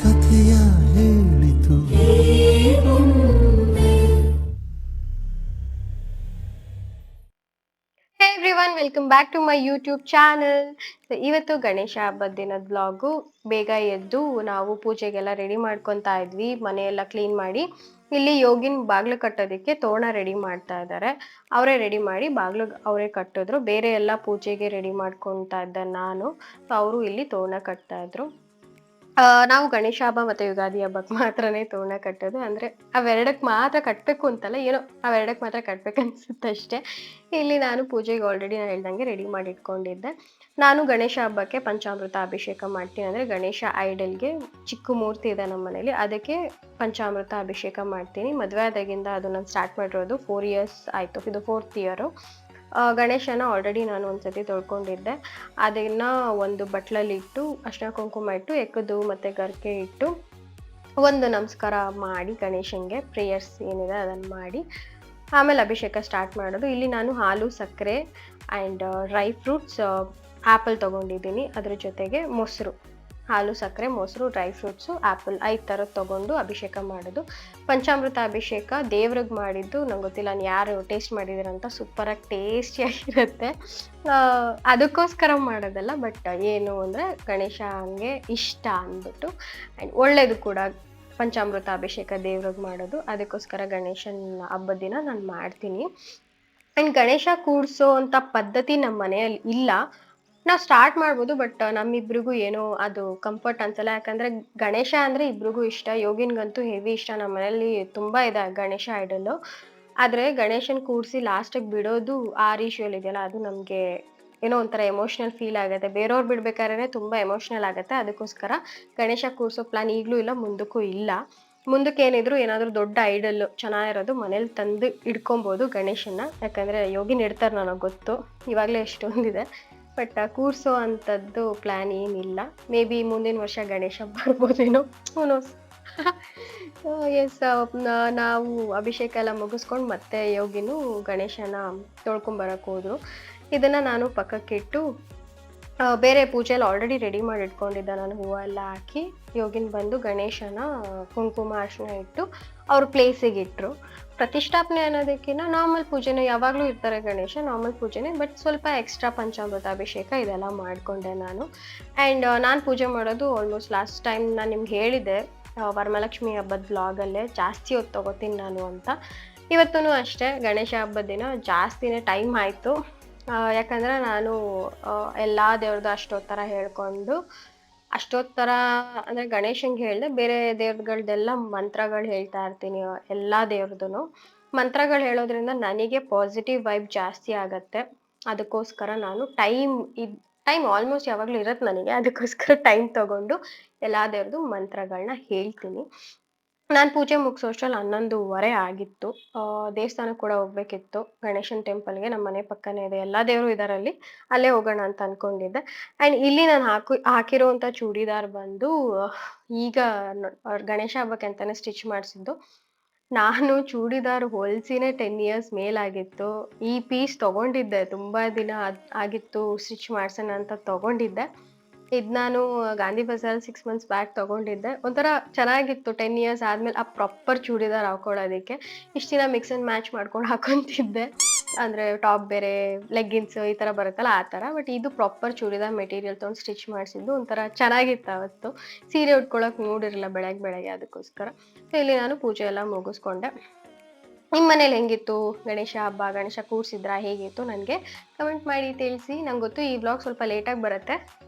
ಕಥೆಯ ಹೇಳಿತು. Hey everyone, welcome back to my YouTube channel. ಇವತ್ತು ಗಣೇಶ ಹಬ್ಬದ ದಿನದ ಬ್ಲಾಗು. ಬೇಗ ಎದ್ದು ನಾವು ಪೂಜೆಗೆಲ್ಲ ರೆಡಿ ಮಾಡ್ಕೊತಾ ಇದ್ವಿ, ಮನೆಯೆಲ್ಲ ಕ್ಲೀನ್ ಮಾಡಿ. ಇಲ್ಲಿ ಯೋಗಿನ್ ಬಾಗ್ಲು ಕಟ್ಟೋದಕ್ಕೆ ತೋರಣ ರೆಡಿ ಮಾಡ್ತಾ ಇದ್ದಾರೆ. ಅವರೇ ರೆಡಿ ಮಾಡಿ ಬಾಗ್ಲು ಅವರೇ ಕಟ್ಟಿದ್ರು. ಬೇರೆ ಎಲ್ಲ ಪೂಜೆಗೆ ರೆಡಿ ಮಾಡ್ಕೊತಾ ಇದ್ದೆ ನಾನು. ಅವರು ಇಲ್ಲಿ ತೋರಣ ಕಟ್ತಾ ಇದ್ರು. ನಾವು ಗಣೇಶ ಹಬ್ಬ ಮತ್ತೆ ಯುಗಾದಿ ಹಬ್ಬಕ್ಕೆ ಮಾತ್ರನೇ ತೋರಣ ಕಟ್ಟೋದು. ಅಂದ್ರೆ ಅವೆರಡಕ್ಕೆ ಮಾತ್ರ ಕಟ್ಟಬೇಕು ಅಂತಲ್ಲ, ಏನೋ ಅವೆರಡಕ್ಕೆ ಮಾತ್ರ ಕಟ್ಬೇಕನ್ಸುತ್ತೆ ಅಷ್ಟೇ. ಇಲ್ಲಿ ನಾನು ಪೂಜೆಗೆ ಆಲ್ರೆಡಿ ನಾನು ಹೇಳ್ದಂಗೆ ರೆಡಿ ಮಾಡಿ ಇಟ್ಕೊಂಡಿದ್ದೆ. ನಾನು ಗಣೇಶ ಹಬ್ಬಕ್ಕೆ ಪಂಚಾಮೃತ ಅಭಿಷೇಕ ಮಾಡ್ತೀನಿ. ಅಂದರೆ ಗಣೇಶ ಐಡಲ್ಗೆ ಚಿಕ್ಕ ಮೂರ್ತಿ ಇದೆ ನಮ್ಮ ಮನೇಲಿ, ಅದಕ್ಕೆ ಪಂಚಾಮೃತ ಅಭಿಷೇಕ ಮಾಡ್ತೀನಿ. ಮದುವೆ ಆದಾಗಿಂದ ಅದು ನಾನು ಸ್ಟಾರ್ಟ್ ಮಾಡಿರೋದು 4 years ಆಯಿತು, ಇದು 4th year. ಗಣೇಶನ ಆಲ್ರೆಡಿ ನಾನು ಒಂದ್ಸತಿ ತೊಳ್ಕೊಂಡಿದ್ದೆ. ಅದನ್ನು ಒಂದು ಬಟ್ಲಲ್ಲಿ ಇಟ್ಟು ಅರ್ಶಿನ ಕುಂಕುಮ ಇಟ್ಟು ಎಕ್ಕದು ಮತ್ತು ಗರಿಕೆ ಇಟ್ಟು ಒಂದು ನಮಸ್ಕಾರ ಮಾಡಿ ಗಣೇಶನಿಗೆ ಪ್ರೇಯರ್ಸ್ ಏನಿದೆ ಅದನ್ನು ಮಾಡಿ ಆಮೇಲೆ ಅಭಿಷೇಕ ಸ್ಟಾರ್ಟ್ ಮಾಡೋದು. ಇಲ್ಲಿ ನಾನು ಹಾಲು, ಸಕ್ಕರೆ ಆ್ಯಂಡ್ ಡ್ರೈ ಫ್ರೂಟ್ಸ್, ಆ್ಯಪಲ್ ತೊಗೊಂಡಿದ್ದೀನಿ. ಅದ್ರ ಜೊತೆಗೆ ಮೊಸರು, ಹಾಲು, ಸಕ್ಕರೆ, ಮೊಸರು, ಡ್ರೈ ಫ್ರೂಟ್ಸು, ಆ್ಯಪಲ್ 5 ಥರದ್ದು ತೊಗೊಂಡು ಅಭಿಷೇಕ ಮಾಡೋದು. ಪಂಚಾಮೃತ ಅಭಿಷೇಕ ದೇವ್ರಿಗೆ ಮಾಡಿದ್ದು ನಂಗೆ ಗೊತ್ತಿಲ್ಲ, ನಾನು ಯಾರು ಟೇಸ್ಟ್ ಮಾಡಿದ್ದೀರಂತ, ಸೂಪರಾಗಿ ಟೇಸ್ಟಿಯಾಗಿರುತ್ತೆ. ಅದಕ್ಕೋಸ್ಕರ ಮಾಡೋದಲ್ಲ, ಬಟ್ ಏನು ಅಂದರೆ ಗಣೇಶ ಹಂಗೆ ಇಷ್ಟ ಅಂದ್ಬಿಟ್ಟು ಆ್ಯಂಡ್ ಒಳ್ಳೆಯದು ಕೂಡ ಪಂಚಾಮೃತ ಅಭಿಷೇಕ ದೇವ್ರಿಗೆ ಮಾಡೋದು. ಅದಕ್ಕೋಸ್ಕರ ಗಣೇಶನ ಹಬ್ಬದ ದಿನ ನಾನು ಮಾಡ್ತೀನಿ. ಆ್ಯಂಡ್ ಗಣೇಶ ಕೂಡಿಸೋ ಅಂಥ ಪದ್ಧತಿ ನಮ್ಮ ಮನೆಯಲ್ಲಿ ಇಲ್ಲ. ನಾವು ಸ್ಟಾರ್ಟ್ ಮಾಡ್ಬೋದು, ಬಟ್ ನಮ್ಮಿಬ್ರಿಗೂ ಏನೋ ಅದು ಕಂಫರ್ಟ್ ಅನ್ಸಲ್ಲ. ಯಾಕಂದರೆ ಗಣೇಶ ಅಂದರೆ ಇಬ್ರಿಗೂ ಇಷ್ಟ. ಯೋಗಿನ್ಗಂತೂ ಹೆವಿ ಇಷ್ಟ. ನಮ್ಮ ಮನೆಯಲ್ಲಿ ತುಂಬ ಇದೆ ಗಣೇಶ ಐಡಲ್ಲು. ಆದರೆ ಗಣೇಶನ ಕೂಡಿಸಿ ಲಾಸ್ಟಿಗೆ ಬಿಡೋದು ಆ ರಿಚುವಲ್ ಇದೆಯಲ್ಲ, ಅದು ನಮಗೆ ಏನೋ ಒಂಥರ ಎಮೋಷ್ನಲ್ ಫೀಲ್ ಆಗುತ್ತೆ. ಬೇರೆಯವ್ರು ಬಿಡ್ಬೇಕಾದ್ರೆ ತುಂಬ ಎಮೋಷ್ನಲ್ ಆಗುತ್ತೆ. ಅದಕ್ಕೋಸ್ಕರ ಗಣೇಶ ಕೂರಿಸೋ ಪ್ಲಾನ್ ಈಗಲೂ ಇಲ್ಲ, ಮುಂದಕ್ಕೂ ಇಲ್ಲ. ಮುಂದಕ್ಕೆ ಏನಾದರೂ ದೊಡ್ಡ ಐಡಲ್ಲು ಚೆನ್ನಾಗಿರೋದು ಮನೇಲಿ ತಂದು ಇಡ್ಕೊಬೋದು ಗಣೇಶನ. ಯಾಕಂದರೆ ಯೋಗಿನ್ ಇಡ್ತಾರೆ, ನನಗೆ ಗೊತ್ತು, ಇವಾಗಲೇ ಎಷ್ಟೊಂದಿದೆ. ಬಟ್ ಕೂರಿಸೋ ಅಂಥದ್ದು ಪ್ಲ್ಯಾನ್ ಏನಿಲ್ಲ. ಮೇ ಬಿ ಮುಂದಿನ ವರ್ಷ ಗಣೇಶ ಬರ್ಬೋದೇನೋ, ನೋಸ್. ಎಸ್, ನಾವು ಅಭಿಷೇಕ ಎಲ್ಲ ಮುಗಿಸ್ಕೊಂಡು ಮತ್ತೆ ಯೋಗಿನೂ ಗಣೇಶನ ತೊಳ್ಕೊಂಬರಕ್ಕೆ ಹೋದರು. ಇದನ್ನು ನಾನು ಪಕ್ಕಕ್ಕಿಟ್ಟು ಬೇರೆ ಪೂಜೆಯಲ್ಲಿ ಆಲ್ರೆಡಿ ರೆಡಿ ಮಾಡಿ ಇಟ್ಕೊಂಡಿದ್ದೆ ನಾನು. ಹೂವೆಲ್ಲ ಹಾಕಿ ಯೋಗಿನ್ ಬಂದು ಗಣೇಶನ ಕುಂಕುಮ ಅರ್ಶಿನ ಇಟ್ಟು ಅವ್ರ ಪ್ಲೇಸಿಗೆ ಇಟ್ಟರು. ಪ್ರತಿಷ್ಠಾಪನೆ ಅನ್ನೋದಕ್ಕಿಂತ ನಾರ್ಮಲ್ ಪೂಜೆನೇ, ಯಾವಾಗಲೂ ಇರ್ತಾರೆ ಗಣೇಶ, ನಾರ್ಮಲ್ ಪೂಜೆನೇ, ಬಟ್ ಸ್ವಲ್ಪ ಎಕ್ಸ್ಟ್ರಾ ಪಂಚಾಮೃತ ಅಭಿಷೇಕ ಇದೆಲ್ಲ ಮಾಡಿಕೊಂಡೆ ನಾನು. ಆ್ಯಂಡ್ ನಾನು ಪೂಜೆ ಮಾಡೋದು ಆಲ್ಮೋಸ್ಟ್ ಲಾಸ್ಟ್ ಟೈಮ್ ನಾನು ನಿಮ್ಗೆ ಹೇಳಿದೆ ವರಮಹಾಲಕ್ಷ್ಮಿ ಹಬ್ಬದ ವ್ಲಾಗಲ್ಲೇ, ಜಾಸ್ತಿ ಹೊತ್ತು ತೊಗೋತೀನಿ ನಾನು ಅಂತ. ಇವತ್ತೂ ಅಷ್ಟೇ, ಗಣೇಶ ಹಬ್ಬದ ದಿನ ಜಾಸ್ತಿನೇ ಟೈಮ್ ಆಯಿತು. ಯಾಕಂದರೆ ನಾನು ಎಲ್ಲ ದೇವ್ರದ್ದು ಅಷ್ಟೊತ್ತರ ಹೇಳ್ಕೊಂಡು, ಅಷ್ಟೊತ್ತರ ಅಂದರೆ ಗಣೇಶಂಗೆ ಹೇಳಿದೆ, ಬೇರೆ ದೇವ್ರಗಳ್ದೆಲ್ಲ ಮಂತ್ರಗಳು ಹೇಳ್ತಾ ಇರ್ತೀನಿ. ಎಲ್ಲ ದೇವ್ರದ್ದು ಮಂತ್ರಗಳು ಹೇಳೋದ್ರಿಂದ ನನಗೆ ಪಾಸಿಟಿವ್ ವೈಬ್ ಜಾಸ್ತಿ ಆಗುತ್ತೆ. ಅದಕ್ಕೋಸ್ಕರ ನಾನು ಟೈಮ್ ಆಲ್ಮೋಸ್ಟ್ ಯಾವಾಗಲೂ ಇರುತ್ತೆ ನನಗೆ. ಅದಕ್ಕೋಸ್ಕರ ಟೈಮ್ ತೊಗೊಂಡು ಎಲ್ಲ ದೇವ್ರದ್ದು ಮಂತ್ರಗಳನ್ನ ಹೇಳ್ತೀನಿ. ನಾನು ಪೂಜೆ ಮುಗಿಸೋಷ್ಟ್ರಲ್ಲಿ 11:30 ಆಗಿತ್ತು. ದೇವಸ್ಥಾನಕ್ಕೆ ಕೂಡ ಹೋಗ್ಬೇಕಿತ್ತು, ಗಣೇಶನ ಟೆಂಪಲ್ಗೆ. ನಮ್ಮ ಮನೆ ಪಕ್ಕನೇ ಇದೆ, ಎಲ್ಲ ದೇವರು ಇದರಲ್ಲಿ, ಅಲ್ಲೇ ಹೋಗೋಣ ಅಂತ ಅಂದ್ಕೊಂಡಿದ್ದೆ. ಆ್ಯಂಡ್ ಇಲ್ಲಿ ನಾನು ಹಾಕಿರೋವಂಥ ಚೂಡಿದಾರ್ ಬಂದು ಈಗ ಗಣೇಶ ಹಬ್ಬಕ್ಕೆ ಅಂತಲೇ ಸ್ಟಿಚ್ ಮಾಡಿಸಿದ್ದು. ನಾನು ಚೂಡಿದಾರ್ ಹೊಲಿಸಿನೇ 10 years ಮೇಲಾಗಿತ್ತು. ಈ ಪೀಸ್ ತೊಗೊಂಡಿದ್ದೆ, ತುಂಬ ದಿನ ಆಗಿತ್ತು ಸ್ಟಿಚ್ ಮಾಡ್ಸೋಣ ಅಂತ ತೊಗೊಂಡಿದ್ದೆ. ಇದು ನಾನು ಗಾಂಧಿ ಬಜಾರಲ್ಲಿ 6 months ಬ್ಯಾಕ್ ತೊಗೊಂಡಿದ್ದೆ. ಒಂಥರ ಚೆನ್ನಾಗಿತ್ತು. 10 years ಆದಮೇಲೆ ಆ ಪ್ರಾಪರ್ ಚೂಡಿದಾರ್ ಹಾಕೊಳ್ಳೋದಕ್ಕೆ. ಇಷ್ಟು ದಿನ ಮಿಕ್ಸ್ ಆ್ಯಂಡ್ ಮ್ಯಾಚ್ ಮಾಡ್ಕೊಂಡು ಹಾಕೊತಿದ್ದೆ, ಅಂದರೆ ಟಾಪ್ ಬೇರೆ, ಲೆಗ್ಗಿನ್ಸು ಈ ಥರ ಬರುತ್ತಲ್ಲ ಆ ಥರ. ಬಟ್ ಇದು ಪ್ರಾಪರ್ ಚೂಡಿದಾರ್ ಮೆಟೀರಿಯಲ್ ತೊಗೊಂಡು ಸ್ಟಿಚ್ ಮಾಡಿಸಿದ್ದು, ಒಂಥರ ಚೆನ್ನಾಗಿತ್ತು ಅವತ್ತು. ಸೀರೆ ಉಟ್ಕೊಳ್ಳೋಕೆ ಮೂಡಿರಲಿಲ್ಲ ಬೆಳಗ್ಗೆ, ಅದಕ್ಕೋಸ್ಕರ. ಸೊ ಇಲ್ಲಿ ನಾನು ಪೂಜೆ ಎಲ್ಲ ಮುಗಿಸ್ಕೊಂಡೆ. ನಿಮ್ಮ ಮನೇಲಿ ಹೆಂಗಿತ್ತು ಗಣೇಶ ಹಬ್ಬ? ಗಣೇಶ ಕೂರಿಸಿದ್ರಾ? ಹೇಗಿತ್ತು? ನನಗೆ ಕಮೆಂಟ್ ಮಾಡಿ ತಿಳಿಸಿ. ನಂಗೆ ಗೊತ್ತು ಈ ವ್ಲಾಗ್ ಸ್ವಲ್ಪ ಲೇಟಾಗಿ ಬರುತ್ತೆ,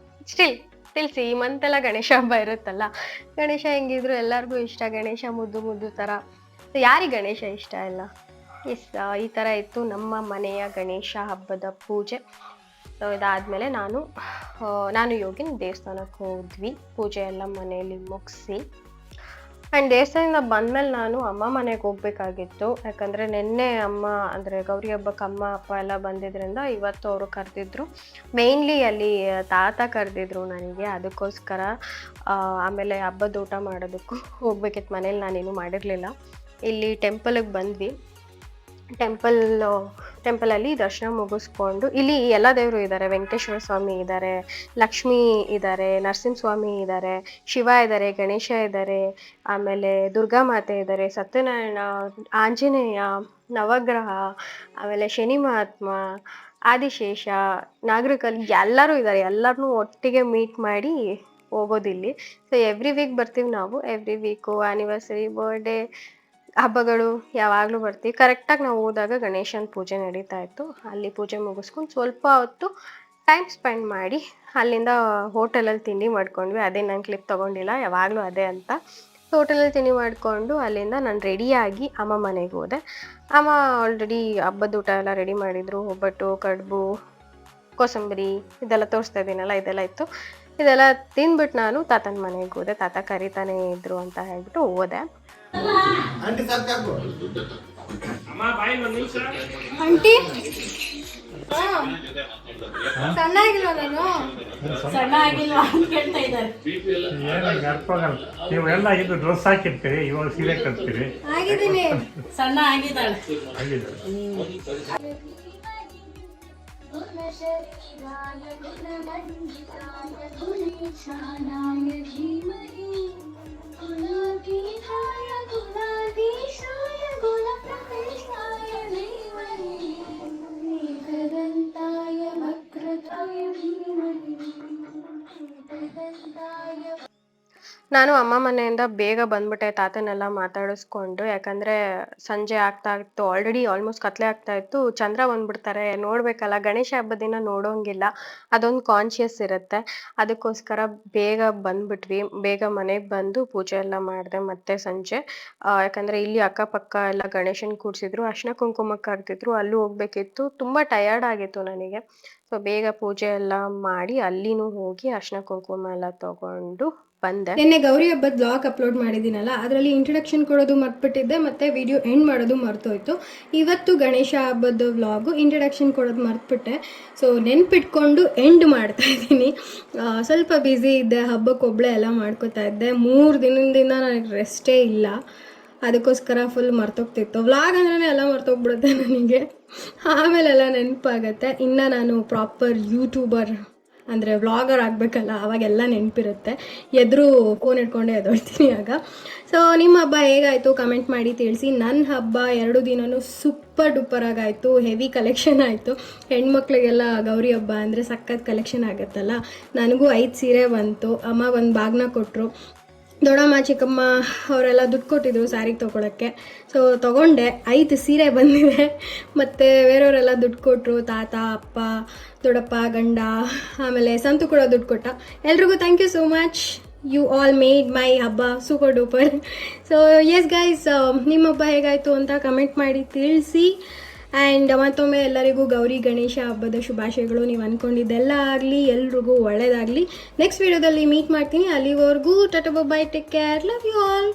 ಸ್ಟಿಲ್ ತಿಳಿಸಿ. ಈ ಮಂತೆಲ್ಲ ಗಣೇಶ ಹಬ್ಬ ಇರುತ್ತಲ್ಲ, ಗಣೇಶ ಹೆಂಗಿದ್ರು ಎಲ್ಲರಿಗೂ ಇಷ್ಟ. ಗಣೇಶ ಮುದ್ದು ಥರ. ಸೊ ಯಾರಿಗೆ ಗಣೇಶ ಇಷ್ಟ ಇಲ್ಲ? ಎಸ್, ಈ ಥರ ಇತ್ತು ನಮ್ಮ ಮನೆಯ ಗಣೇಶ ಹಬ್ಬದ ಪೂಜೆ. ಸೊ ಇದಾದಮೇಲೆ ನಾನು ಯೋಗಿನ್ ದೇವಸ್ಥಾನಕ್ಕೆ ಹೋದ್ವಿ, ಪೂಜೆ ಎಲ್ಲ ಮನೆಯಲ್ಲಿ ಮುಗಿಸಿ. ಆ್ಯಂಡ್ ದೇವಸ್ಥಾನದಿಂದ ಬಂದಮೇಲೆ ನಾನು ಅಮ್ಮ ಮನೆಗೆ ಹೋಗ್ಬೇಕಾಗಿತ್ತು. ಯಾಕಂದರೆ ನಿನ್ನೆ ಅಮ್ಮ, ಅಂದರೆ ಗೌರಿ ಹಬ್ಬಕ್ಕೆ ಅಮ್ಮ ಅಪ್ಪ ಎಲ್ಲ ಬಂದಿದ್ದರಿಂದ ಇವತ್ತು ಅವರು ಕರೆದಿದ್ರು. ಮೇಯ್ನ್ಲಿ ಅಲ್ಲಿ ತಾತ ಕರೆದಿದ್ರು ನನಗೆ, ಅದಕ್ಕೋಸ್ಕರ. ಆಮೇಲೆ ಹಬ್ಬದ ಊಟ ಮಾಡೋದಕ್ಕೂ ಹೋಗ್ಬೇಕಿತ್ತು. ಮನೇಲಿ ನಾನೇನು ಮಾಡಿರಲಿಲ್ಲ. ಇಲ್ಲಿ ಟೆಂಪಲಿಗೆ ಬಂದ್ವಿ. ಟೆಂಪಲ್ ಟೆಂಪಲಲ್ಲಿ ದರ್ಶನ ಮುಗಿಸ್ಕೊಂಡು ಇಲ್ಲಿ ಎಲ್ಲ ದೇವರು ಇದ್ದಾರೆ. ವೆಂಕಟೇಶ್ವರ ಸ್ವಾಮಿ ಇದ್ದಾರೆ, ಲಕ್ಷ್ಮೀ ಇದ್ದಾರೆ, ನರಸಿಂಹಸ್ವಾಮಿ ಇದ್ದಾರೆ, ಶಿವ ಇದ್ದಾರೆ, ಗಣೇಶ ಇದ್ದಾರೆ, ಆಮೇಲೆ ದುರ್ಗಾ ಮಾತೆ ಇದ್ದಾರೆ, ಸತ್ಯನಾರಾಯಣ, ಆಂಜನೇಯ, ನವಗ್ರಹ, ಆಮೇಲೆ ಶನಿ ಮಹಾತ್ಮ, ಆದಿಶೇಷ, ನಾಗರಕಲ್ ಎಲ್ಲರೂ ಇದ್ದಾರೆ. ಎಲ್ಲರನ್ನೂ ಒಟ್ಟಿಗೆ ಮೀಟ್ ಮಾಡಿ ಹೋಗೋದಿಲ್ಲಿ. ಸೊ ಎವ್ರಿ ವೀಕ್ ಬರ್ತೀವಿ ನಾವು. ಎವ್ರಿ ವೀಕು ಆ್ಯನಿವರ್ಸರಿ, ಬರ್ಡೇ, ಹಬ್ಬಗಳು ಯಾವಾಗಲೂ ಬರ್ತೀವಿ. ಕರೆಕ್ಟಾಗಿ ನಾವು ಹೋದಾಗ ಗಣೇಶನ ಪೂಜೆ ನಡೀತಾ ಇತ್ತು. ಅಲ್ಲಿ ಪೂಜೆ ಮುಗಿಸ್ಕೊಂಡು ಸ್ವಲ್ಪ ಹೊತ್ತು ಟೈಮ್ ಸ್ಪೆಂಡ್ ಮಾಡಿ ಅಲ್ಲಿಂದ ಹೋಟೆಲಲ್ಲಿ ತಿಂಡಿ ಮಾಡ್ಕೊಂಡ್ವಿ. ಅದೇ ನಾನು ಕ್ಲಿಪ್ ತೊಗೊಂಡಿಲ್ಲ, ಯಾವಾಗಲೂ ಅದೇ ಅಂತ. ಹೋಟೆಲಲ್ಲಿ ತಿಂಡಿ ಮಾಡಿಕೊಂಡು ಅಲ್ಲಿಂದ ನಾನು ರೆಡಿಯಾಗಿ ಅಮ್ಮ ಮನೆಗೆ ಹೋದೆ. ಅಮ್ಮ ಆಲ್ರೆಡಿ ಹಬ್ಬದ ಊಟ ಎಲ್ಲ ರೆಡಿ ಮಾಡಿದರು. ಒಬ್ಬಟ್ಟು, ಕಡುಬು, ಕೋಸಂಬರಿ ಇದೆಲ್ಲ ತೋರಿಸ್ತಾ ಇದ್ದೀನಲ್ಲ, ಇದೆಲ್ಲ ಇತ್ತು. ಇದೆಲ್ಲ ತಿಂದ್ಬಿಟ್ಟು ನಾನು ತಾತನ ಮನೆಗೆ ಹೋದೆ. ತಾತ ಕರಿತಾನೆ ಇದ್ರು ಅಂತ ಹೇಳ್ಬಿಟ್ಟು ಹೋದೆ. ಆಂಟಿ ಸಣ್ಣಾಗಿಲ್ವಾ ನಾನು? ಸಣ್ಣ ಆಗಿಲ್ವಾ ಅಂತ ಕೇಳ್ತಾ ಇದ್ದಾರೆ. ನೀವು ಎಲ್ಲ ಇದು ಡ್ರೆಸ್ ಹಾಕಿರ್ತೀರಿ, ಇವಾಗ ಸೀರೆ ಕಟ್ತೀರಿ. ಆಗಿದ್ದೀನಿ, ಸಣ್ಣ ಆಗಿದ್ದಾಳೆ. ನಾನು ಅಮ್ಮ ಮನೆಯಿಂದ ಬೇಗ ಬಂದ್ಬಿಟ್ಟೆ ತಾತನೆಲ್ಲ ಮಾತಾಡಿಸ್ಕೊಂಡು. ಯಾಕಂದರೆ ಸಂಜೆ ಆಗ್ತಾ ಇತ್ತು, ಆಲ್ರೆಡಿ ಆಲ್ಮೋಸ್ಟ್ ಕತ್ಲೆ ಆಗ್ತಾ ಇತ್ತು. ಚಂದ್ರ ಬಂದ್ಬಿಡ್ತಾರೆ, ನೋಡಬೇಕಲ್ಲ, ಗಣೇಶ ಹಬ್ಬದ ದಿನ ನೋಡೋಂಗಿಲ್ಲ, ಅದೊಂದು ಕಾನ್ಷಿಯಸ್ ಇರುತ್ತೆ. ಅದಕ್ಕೋಸ್ಕರ ಬೇಗ ಬಂದ್ಬಿಟ್ವಿ. ಬೇಗ ಮನೆಗೆ ಬಂದು ಪೂಜೆ ಎಲ್ಲ ಮಾಡಿದೆ. ಮತ್ತೆ ಸಂಜೆ ಯಾಕಂದರೆ ಇಲ್ಲಿ ಅಕ್ಕಪಕ್ಕ ಎಲ್ಲ ಗಣೇಶನ ಕೂಡಿಸಿದ್ರು, ಅರ್ಶಿನ ಕುಂಕುಮಕ್ಕೆ ಕರೆದಿದ್ರು, ಅಲ್ಲೂ ಹೋಗ್ಬೇಕಿತ್ತು. ತುಂಬ ಟಯರ್ಡ್ ಆಗಿತ್ತು ನನಗೆ. ಸೊ ಬೇಗ ಪೂಜೆ ಎಲ್ಲ ಮಾಡಿ ಅಲ್ಲಿನೂ ಹೋಗಿ ಅರ್ಶಿನ ಕುಂಕುಮ ಎಲ್ಲ ತೊಗೊಂಡು ಬಂದೆ. ನಿನ್ನೆ ಗೌರಿ ಹಬ್ಬದ ಬ್ಲಾಗ್ ಅಪ್ಲೋಡ್ ಮಾಡಿದ್ದೀನಲ್ಲ, ಅದರಲ್ಲಿ ಇಂಟ್ರಡಕ್ಷನ್ ಕೊಡೋದು ಮರ್ತ್ಬಿಟ್ಟಿದ್ದೆ, ಮತ್ತು ವಿಡಿಯೋ ಎಂಡ್ ಮಾಡೋದು ಮರ್ತೋಯ್ತು. ಇವತ್ತು ಗಣೇಶ ಹಬ್ಬದ ವ್ಲಾಗು ಇಂಟ್ರಡಕ್ಷನ್ ಕೊಡೋದು ಮರ್ತ್ಬಿಟ್ಟೆ. ಸೊ ನೆನ್ಪಿಟ್ಕೊಂಡು ಎಂಡ್ ಮಾಡ್ತಾ ಇದ್ದೀನಿ. ಸ್ವಲ್ಪ ಬ್ಯುಸಿ ಇದ್ದೆ, ಹಬ್ಬಕ್ಕೆ ಒಬ್ಬಳೇ ಎಲ್ಲ ಮಾಡ್ಕೋತಾ ಇದ್ದೆ. 3 ದಿನದಿಂದ ನನಗೆ ರೆಸ್ಟೇ ಇಲ್ಲ. ಅದಕ್ಕೋಸ್ಕರ ಫುಲ್ ಮರ್ತೋಗ್ತಿತ್ತು. ವ್ಲಾಗ್ ಅಂದ್ರೆ ಎಲ್ಲ ಮರ್ತೋಗ್ಬಿಡುತ್ತೆ ನನಗೆ, ಆಮೇಲೆಲ್ಲ ನೆನಪಾಗತ್ತೆ. ಇನ್ನು ನಾನು ಪ್ರಾಪರ್ ಯೂಟ್ಯೂಬರ್ ಅಂದರೆ ವ್ಲಾಗರ್ ಆಗಬೇಕಲ್ಲ, ಅವಾಗೆಲ್ಲ ನೆನಪಿರುತ್ತೆ. ಎದುರು ಫೋನ್ ಇಟ್ಕೊಂಡೆ ಎದೊಳ್ತೀನಿ ಆಗ. ಸೊ ನಿಮ್ಮ ಹಬ್ಬ ಹೇಗಾಯಿತು ಕಮೆಂಟ್ ಮಾಡಿ ತಿಳಿಸಿ. ನನ್ನ ಹಬ್ಬ 2 ದಿನವೂ ಸೂಪರ್ ಡೂಪರ್ ಆಗಾಯಿತು. ಹೆವಿ ಕಲೆಕ್ಷನ್ ಆಯಿತು. ಹೆಣ್ಮಕ್ಳಿಗೆಲ್ಲ ಗೌರಿ ಹಬ್ಬ ಅಂದರೆ ಸಖತ್ ಕಲೆಕ್ಷನ್ ಆಗುತ್ತಲ್ಲ. ನನಗೂ 5 ಸೀರೆ ಬಂತು. ಅಮ್ಮ ಒಂದು ಬಾಗ್ನ ಕೊಟ್ಟರು. ದೊಡ್ಡಮ್ಮ ಚಿಕ್ಕಮ್ಮ ಅವರೆಲ್ಲ ದುಡ್ಡು ಕೊಟ್ಟಿದ್ರು ಸ್ಯಾರಿಗೆ ತೊಗೊಳಕ್ಕೆ. ಸೊ ತೊಗೊಂಡೆ. 5 ಸೀರೆ ಬಂದಿದೆ. ಮತ್ತು ಬೇರೆಯವರೆಲ್ಲ ದುಡ್ಡು ಕೊಟ್ಟರು. ತಾತ, ಅಪ್ಪ, ದೊಡ್ಡಪ್ಪ, ಗಂಡ, ಆಮೇಲೆ ಸಂತು ಕೂಡ ದುಡ್ಡು ಕೊಟ್ಟ. ಎಲ್ರಿಗೂ thank you so much. You all made my ಹಬ್ಬ super duper. So yes guys, ನಿಮ್ಮ ಹಬ್ಬ ಹೇಗಾಯಿತು ಅಂತ ಕಮೆಂಟ್ ಮಾಡಿ ತಿಳಿಸಿ. ಆ್ಯಂಡ್ ಮತ್ತೊಮ್ಮೆ ಎಲ್ಲರಿಗೂ ಗೌರಿ ಗಣೇಶ ಹಬ್ಬದ ಶುಭಾಶಯಗಳು. ನೀವು ಅಂದ್ಕೊಂಡಿದ್ದೆಲ್ಲ ಆಗಲಿ, ಎಲ್ರಿಗೂ ಒಳ್ಳೆಯದಾಗಲಿ. ನೆಕ್ಸ್ಟ್ ವೀಡಿಯೋದಲ್ಲಿ ಮೀಟ್ ಮಾಡ್ತೀನಿ. ಅಲ್ಲಿವರೆಗೂ tata bye, take care, love you all.